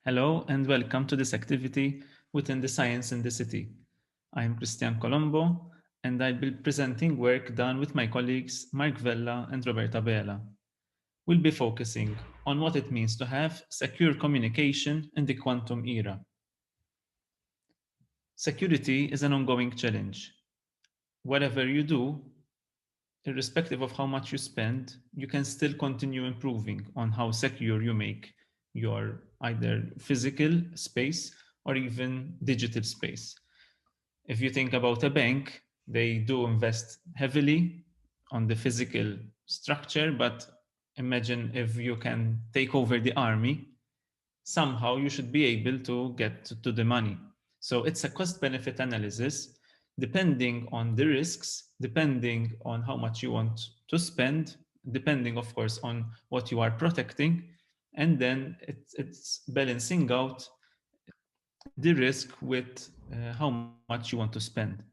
Hello and welcome to this activity within the Science in the City. I'm Christian Colombo and I'll be presenting work done with my colleagues Mark Vella and Roberta Bela. We'll be focusing on what it means to have secure communication in the quantum era. Security is an ongoing challenge. Whatever you do, irrespective of how much you spend, you can still continue improving on how secure you make your either physical space or even digital space. If you think about a bank, they do invest heavily on the physical structure, but imagine if you can take over the army, somehow you should be able to get to the money. So it's a cost benefit analysis depending on the risks, depending on how much you want to spend, depending, of course, on what you are protecting. And then it's balancing out the risk with how much you want to spend.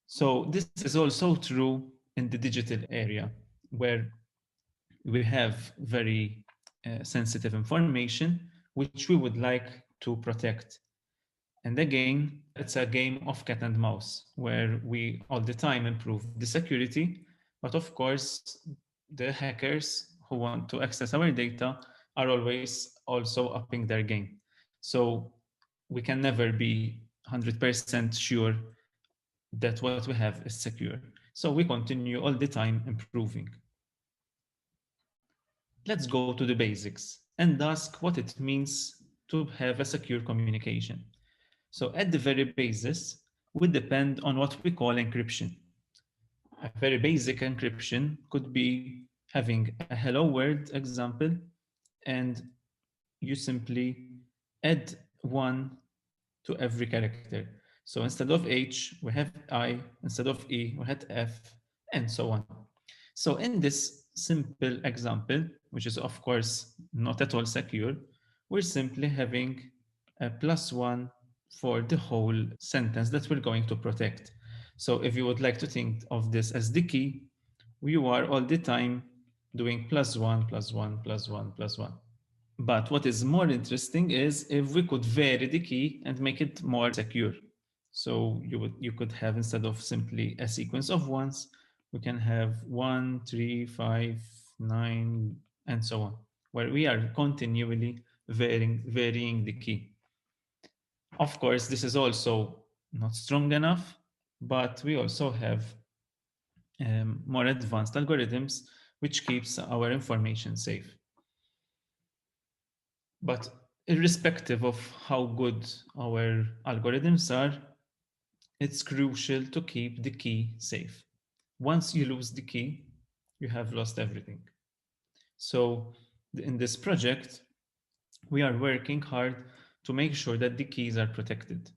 So this is also true in the digital area where we have very sensitive information which we would like to protect. And again, it's a game of cat and mouse where we all the time improve the security, but of course, the hackers who want to access our data are always also upping their game. So we can never be 100% sure that what we have is secure. So we continue all the time improving. Let's go to the basics and ask what it means to have a secure communication. So at the very basis, we depend on what we call encryption. A very basic encryption could be having a hello world example and you simply add one to every character. So instead of H, we have I, instead of E, we had F, and so on. So in this simple example, which is of course not at all secure, we're simply having a +1 for the whole sentence that we're going to protect. So if you would like to think of this as the key, you are all the time doing +1, +1, +1, +1. But what is more interesting is if we could vary the key and make it more secure. So you could have, instead of simply a sequence of ones, we can have 1, 3, 5, 9, and so on, where we are continually varying the key. Of course, this is also not strong enough, but we also have more advanced algorithms which keeps our information safe. But irrespective of how good our algorithms are, it's crucial to keep the key safe. Once you lose the key, you have lost everything. So in this project, we are working hard to make sure that the keys are protected.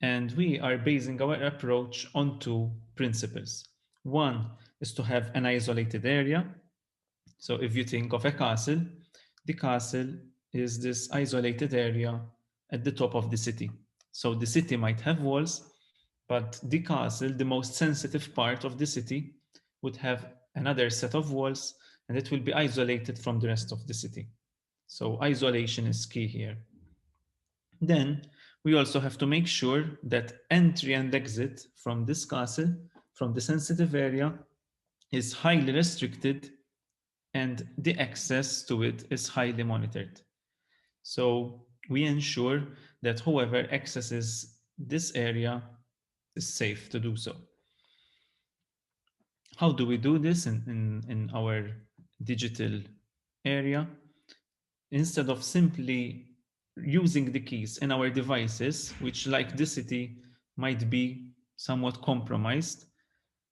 And we are basing our approach on two principles. One is to have an isolated area. So if you think of a castle, the castle is this isolated area at the top of the city. So the city might have walls, but the castle, the most sensitive part of the city, would have another set of walls and it will be isolated from the rest of the city. So isolation is key here. Then we also have to make sure that entry and exit from this castle, from the sensitive area, is highly restricted and the access to it is highly monitored. So we ensure that whoever accesses this area is safe to do so. How do we do this in our digital area? Instead of simply using the keys in our devices, which like the city might be somewhat compromised,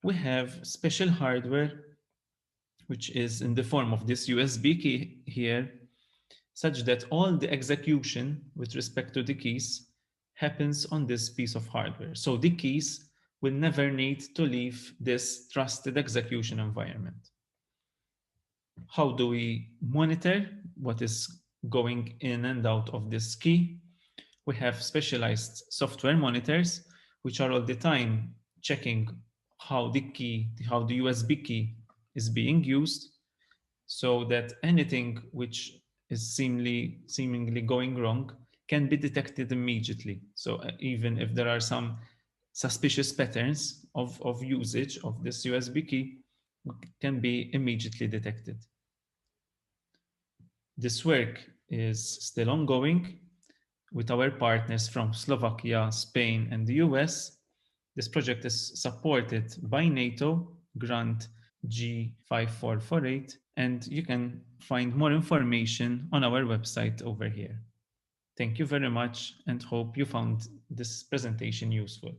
we have special hardware, which is in the form of this USB key here, such that all the execution with respect to the keys happens on this piece of hardware. So the keys will never need to leave this trusted execution environment. How do we monitor what is going in and out of this key? We have specialized software monitors, which are all the time checking how the USB key is being used, so that anything which is seemingly going wrong can be detected immediately. So even if there are some suspicious patterns of usage of this USB key, can be immediately detected. This work is still ongoing with our partners from Slovakia, Spain, and the US. This project is supported by NATO grant G5448, and you can find more information on our website over here. Thank you very much and hope you found this presentation useful.